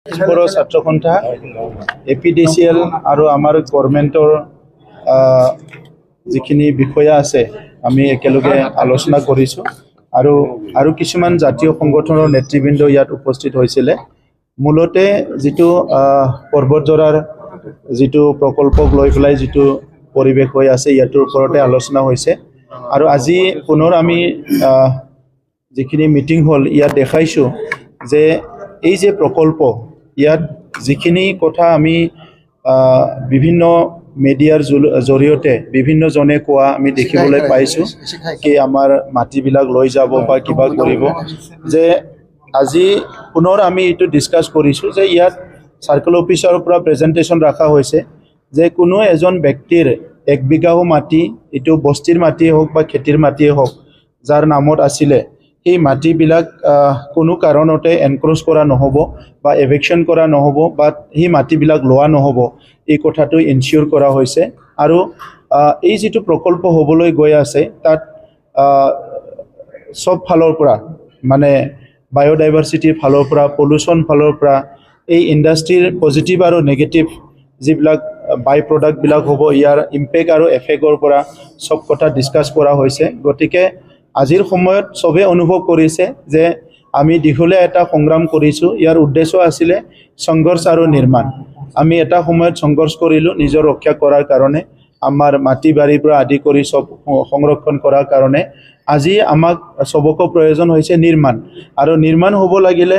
বড় ছাত্ৰ সন্থা এপিডিসিএল আৰু আমাৰ গভৰ্ণমেণ্টৰ যিখিনি বিষয়া আছে আমি একেলগে আলোচনা কৰিছোঁ আৰু কিছুমান জাতীয় সংগঠনৰ নেতৃবৃন্দ ইয়াত উপস্থিত হৈছিলে। মূলতে যিটো পৰ্বতজৰাৰ যিটো প্ৰকল্পক লৈ পেলাই যিটো পৰিৱেশ হৈ আছে ইয়াৰ ওপৰতে আলোচনা হৈছে। আৰু আজি পুনৰ আমি যিখিনি মিটিং হ'ল ইয়াত দেখাইছোঁ যে এই যে প্ৰকল্প ইয়াত যিখিনি কথা আমি বিভিন্ন মিডিয়াৰ জৰিয়তে বিভিন্ন জনে কোৱা আমি দেখিবলৈ পাইছোঁ কি আমাৰ মাটিবিলাক লৈ যাব বা কিবা কৰিব, যে আজি পুনৰ আমি এইটো ডিছকাছ কৰিছোঁ যে ইয়াত চাৰ্কেল অফিচৰ পৰা প্ৰেজেণ্টেশ্যন ৰখা হৈছে যে কোনো এজন ব্যক্তিৰ 1 বিঘাও মাটি, এইটো বস্তিৰ মাটিয়ে হওক বা খেতিৰ মাটিয়ে হওক, যাৰ নামত আছিলে সেই মাটিবিলাক কোনো কাৰণতে এনক্ৰোচ কৰা নহ'ব বা এভিকশ্যন কৰা নহ'ব বা সেই মাটিবিলাক লোৱা নহ'ব, এই কথাটো ইনচিয়ৰ কৰা হৈছে। আৰু এই যিটো প্ৰকল্প হ'বলৈ গৈ আছে তাত সব ফালৰ পৰা মানে বায়'ডাইভাৰ্চিটিৰ ফালৰ পৰা, পলিউশ্যন ফালৰ পৰা, এই ইণ্ডাষ্ট্ৰীৰ পজিটিভ আৰু নেগেটিভ যিবিলাক বাই প্ৰডাক্টবিলাক হ'ব ইয়াৰ ইম্পেক্ট আৰু এফেক্টৰ পৰা সব কথা ডিছকাছ কৰা হৈছে। গতিকে আজিৰ সময়ত সবে অনুভৱ কৰিছে যে আমি দীঘলীয়া এটা সংগ্ৰাম কৰিছোঁ, ইয়াৰ উদ্দেশ্য আছিলে সংঘৰ্ষ আৰু নিৰ্মাণ। আমি এটা সময়ত সংঘৰ্ষ কৰিলোঁ নিজৰ ৰক্ষা কৰাৰ কাৰণে, আমাৰ মাটি বাৰীৰ পৰা আদি কৰি সব সংৰক্ষণ কৰাৰ কাৰণে। আজি আমাক সবকো প্ৰয়োজন হৈছে নিৰ্মাণ, আৰু নিৰ্মাণ হ'ব লাগিলে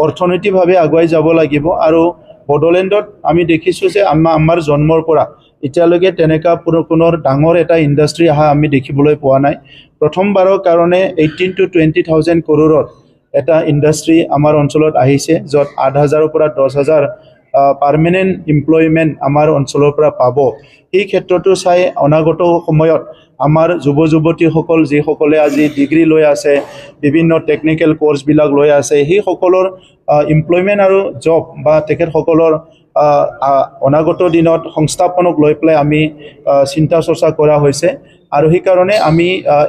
অৰ্থনৈতিকভাৱে আগুৱাই যাব লাগিব। আৰু বড়োলেণ্ডত আমি দেখিছোঁ যে আমাৰ জন্মৰ পৰা এতিয়ালৈকে তেনেকুৱা পুনৰ ডাঙৰ এটা ইণ্ডাষ্ট্ৰী অহা আমি দেখিবলৈ পোৱা নাই। প্ৰথমবাৰৰ কাৰণে 18,000 to 20,000 কৰোৰৰ এটা ইণ্ডাষ্ট্ৰী আমাৰ অঞ্চলত আহিছে, য'ত 8,000 পৰা 10,000 পাৰ্মানেণ্ট এমপ্লয়মেণ্ট আমাৰ অঞ্চলৰ পৰা পাব। এই ক্ষেত্ৰতো চাই অনাগত সময়ত আমাৰ যুৱ যুৱতীসকল যিসকলে আজি ডিগ্ৰী লৈ আছে, বিভিন্ন টেকনিকেল কোৰ্চবিলাক লৈ আছে, সেইসকলৰ এমপ্লয়মেণ্ট আৰু জব বা তেখেতসকলৰ অনাগত দিনত সংস্থাপনক লৈ পেলাই আমি চিন্তা চৰ্চা কৰা হৈছে। আৰু সেইকাৰণে আমি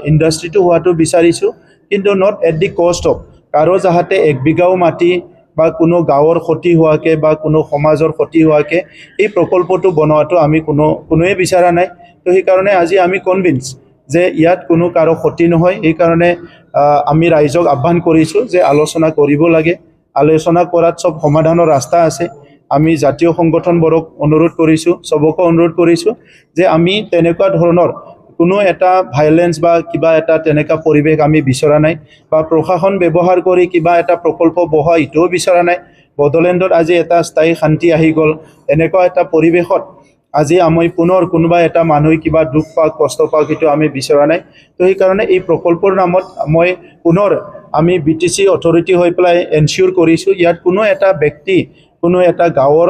ইণ্ডাষ্ট্ৰীটো হোৱাটো বিচাৰিছোঁ, কিন্তু not at the cost of কাৰো যাহাতে 1 বিঘাও মাটি বা কোনো গাঁৱৰ ক্ষতি হোৱাকৈ বা কোনো সমাজৰ ক্ষতি হোৱাকৈ এই প্ৰকল্পটো বনোৱাটো আমি কোনোৱে বিচৰা নাই। তো সেইকাৰণে আজি আমি কনভিন্স যে ইয়াত কোনো কাৰো ক্ষতি নহয়। সেইকাৰণে আমি ৰাইজক আহ্বান কৰিছোঁ যে আলোচনা কৰিব লাগে, আলোচনা কৰাত সব সমাধানৰ ৰাস্তা আছে। আমি জাতীয় সংগঠনবোৰক অনুৰোধ কৰিছোঁ, সবকে অনুৰোধ কৰিছোঁ যে আমি তেনেকুৱা ধৰণৰ কোনো এটা ভাইলেন্স বা কিবা এটা তেনেকুৱা পৰিৱেশ আমি বিচৰা নাই, বা প্ৰশাসন ব্যৱহাৰ কৰি কিবা এটা প্ৰকল্প বহোৱা এইটোও বিচৰা নাই। বড়োলেণ্ডত আজি এটা স্থায়ী শান্তি আহি গ'ল, এনেকুৱা এটা পৰিৱেশত আজি আমি পুনৰ কোনোবা এটা মানুহে কিবা দুখ পাওক কষ্ট পাওক সেইটো আমি বিচৰা নাই। তো সেইকাৰণে এই প্ৰকল্পৰ নামত মই পুনৰ আমি BTC অথৰিটি হৈ পেলাই এনচিয়ৰ কৰিছোঁ ইয়াত কোনো এটা ব্যক্তি, কোনো এটা গাঁৱৰ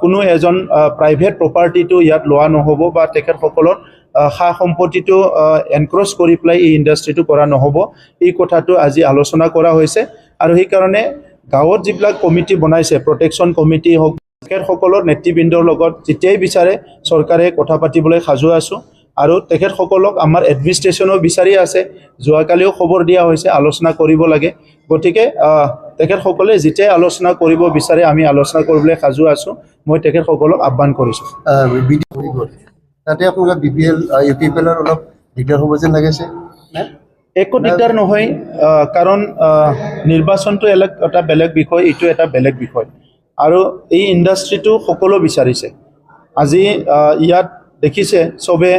কোনো এজন প্ৰাইভেট প্ৰপাৰ্টিটো ইয়াত লোৱা নহ'ব বা তেখেতসকলৰ সা সম্পত্তিটো এনক্ৰ'চ কৰি পেলাই এই ইণ্ডাষ্ট্ৰীটো কৰা নহ'ব। এই কথাটো আজি আলোচনা কৰা হৈছে। আৰু সেইকাৰণে গাঁৱত যিবিলাক কমিটি বনাইছে, প্ৰটেকশ্যন কমিটি হওক, তেখেতসকলৰ নেতৃবৃন্দৰ লগত যেতিয়াই বিচাৰে চৰকাৰে কথা পাতিবলৈ সাজু আছোঁ। আৰু তেখেতসকলক আমাৰ এডমিনিষ্ট্ৰেশ্যনেও বিচাৰি আছে, যোৱাকালিও খবৰ দিয়া হৈছে আলোচনা কৰিব লাগে। গতিকে তেখেতসকলে যেতিয়াই আলোচনা কৰিব বিচাৰে আমি আলোচনা কৰিবলৈ সাজু আছোঁ। মই তেখেতসকলক আহ্বান কৰিছোঁ। তাতে আপোনাৰ BPL UPPLৰ অলপ দিগদাৰ হ'ব যেন লাগিছে। একো দিগদাৰ নহয়, কাৰণ নিৰ্বাচনটো এটা বেলেগ বিষয়, এইটো এটা বেলেগ বিষয়। আৰু এই ইণ্ডাষ্ট্ৰীটো সকলো বিচাৰিছে। আজি ইয়াত দেখিছে চবে,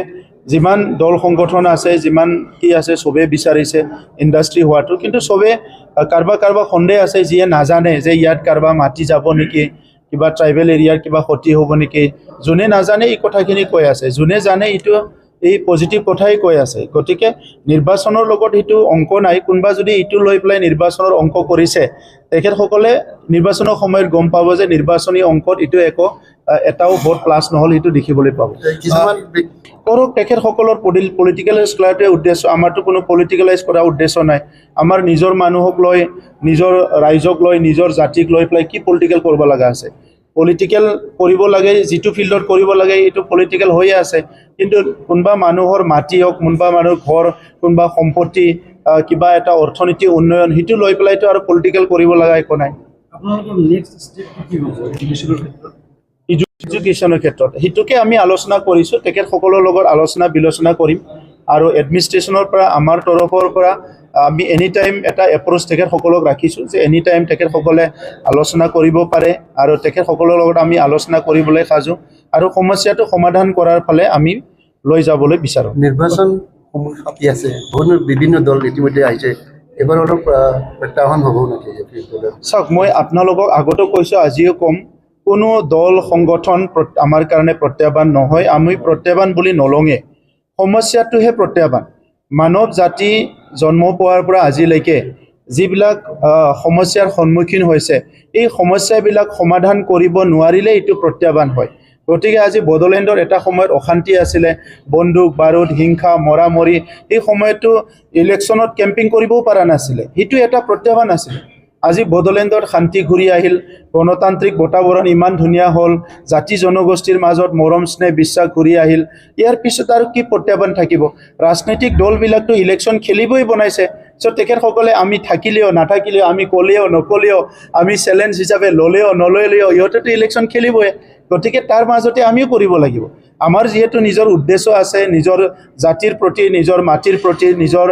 যিমান দল সংগঠন আছে, যিমান কি আছে, চবে বিচাৰিছে ইণ্ডাষ্ট্ৰী হোৱাটো, কিন্তু চবে কাৰোবাৰ সন্দেহ আছে যিয়ে নাজানে যে ইয়াত কাৰোবাৰ মাটি যাব নেকি, কিবা ট্ৰাইবেল এৰিয়াৰ কিবা ক্ষতি হ'ব নেকি। যোনে নাজানে এই কথাখিনি কৈ আছে, যোনে জানে এইটো এই পজিটিভ কথাই কৈ আছে। গতিকে নিৰ্বাচনৰ লগত সেইটো অংক নাই। কোনোবা যদি এইটো লৈ পেলাই নিৰ্বাচনৰ অংক কৰিছে, তেখেতসকলে নিৰ্বাচনৰ সময়ত গম পাব যে নিৰ্বাচনী অংকত এইটো এটাও ভোট প্লাছ নহ'ল, সেইটো দেখিবলৈ পাব। কিছুমান কৰক, তেখেতসকলৰ পলিটিকেলাইজ কৰাটোৱে উদ্দেশ্য, আমাৰতো কোনো পলিটিকেলাইজ কৰা উদ্দেশ্য নাই। আমাৰ নিজৰ মানুহক লৈ, নিজৰ ৰাইজক লৈ, নিজৰ জাতিক লৈ পেলাই কি পলিটিকেল কৰিব লগা আছে? পলিটিকেল কৰিব লাগে, যিটো ফিল্ডত কৰিব লাগে এইটো পলিটিকেল হৈয়ে আছে। কিন্তু কোনোবা মানুহৰ মাটি হওক, কোনোবা মানুহৰ ঘৰ, কোনোবা সম্পত্তি, কিবা এটা অৰ্থনীতি উন্নয়ন, সেইটো লৈ পেলাইতো আৰু পলিটিকেল কৰিব লগা একো নাই। আপোনালোকৰ নেক্সট ষ্টেপ কি হ'ব এডুকেশ্যনৰ ক্ষেত্ৰত? এডুকেশ্যনৰ ক্ষেত্ৰত সেইটোকে আমি আলোচনা কৰিছোঁ, তেখেতসকলৰ লগত আলোচনা বিলোচনা কৰিম আৰু এডমিনিষ্ট্ৰেশ্যনৰ পৰা আমাৰ তৰফৰ পৰা আমি এনি টাইম এটা এপ্ৰ'চ তেখেতসকলক ৰাখিছোঁ যে এনি টাইম তেখেতসকলে আলোচনা কৰিব পাৰে আৰু তেখেতসকলৰ লগত আমি আলোচনা কৰিবলৈ সাজু আৰু সমস্যাটো সমাধান কৰাৰ ফালে আমি লৈ যাবলৈ বিচাৰোঁ। নিৰ্বাচন সমূহ আহি আছে, বিভিন্ন দল ইতিমধ্যে আহিছে, এবাৰ অলপ প্ৰত্যাহ্বান হ'ব নেকি UPPL? চাওক, মই আপোনালোকক আগতেও কৈছোঁ, আজিও ক'ম, কোনো দল সংগঠন আমাৰ কাৰণে প্ৰত্যাহ্বান নহয়। আমি প্ৰত্যাহ্বান বুলি নলওঁৱে, সমস্যাটোহে প্ৰত্যাহ্বান। মানৱ জাতি জন্ম পোৱাৰ পৰা আজিলৈকে যিবিলাক সমস্যাৰ সন্মুখীন হৈছে, এই সমস্যাবিলাক সমাধান কৰিব নোৱাৰিলে এইটো প্ৰত্যাহ্বান হয়। গতিকে আজি বড়োলেণ্ডৰ এটা সময়ত অশান্তি আছিলে, বন্দুক বাৰুদ হিংসা মৰামৰি, এই সময়তো ইলেকশ্যনত কেম্পিং কৰিবও পৰা নাছিলে, সেইটো এটা প্ৰত্যাহ্বান আছিলে। আজি বড়োলেণ্ডত শান্তি ঘূৰি আহিল, গণতান্ত্ৰিক বাতাবৰণ ইমান ধুনীয়া হ'ল, জাতি জনগোষ্ঠীৰ মাজত মৰম স্নেহ বিশ্বাস ঘূৰি আহিল। ইয়াৰ পিছত আৰু কি প্ৰত্যাহ্বান থাকিব? ৰাজনৈতিক দলবিলাকতো ইলেকশ্যন খেলিবই বনাইছে। চ' তেখেতসকলে আমি থাকিলেও নাথাকিলেও, আমি ক'লেও নক'লেও, আমি চেলেঞ্জ হিচাপে ল'লেও নল'লেও ইহঁতেতো ইলেকশ্যন খেলিবই। গতিকে তাৰ মাজতে আমিও কৰিব লাগিব। আমাৰ যিহেতু নিজৰ উদ্দেশ্য আছে, নিজৰ জাতিৰ প্ৰতি, নিজৰ মাটিৰ প্ৰতি, নিজৰ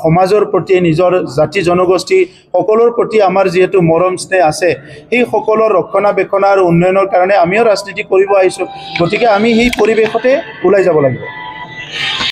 সমাজৰ প্ৰতি, নিজৰ জাতি জনগোষ্ঠী সকলোৰ প্ৰতি আমাৰ যিহেতু মৰম স্নেহ আছে, সেই সকলৰ ৰক্ষণাবেক্ষণ আৰু উন্নয়নৰ কাৰণে আমিও ৰাজনীতি কৰিব আহিছোঁ। গতিকে আমি সেই পৰিৱেশতে ওলাই যাব লাগিব।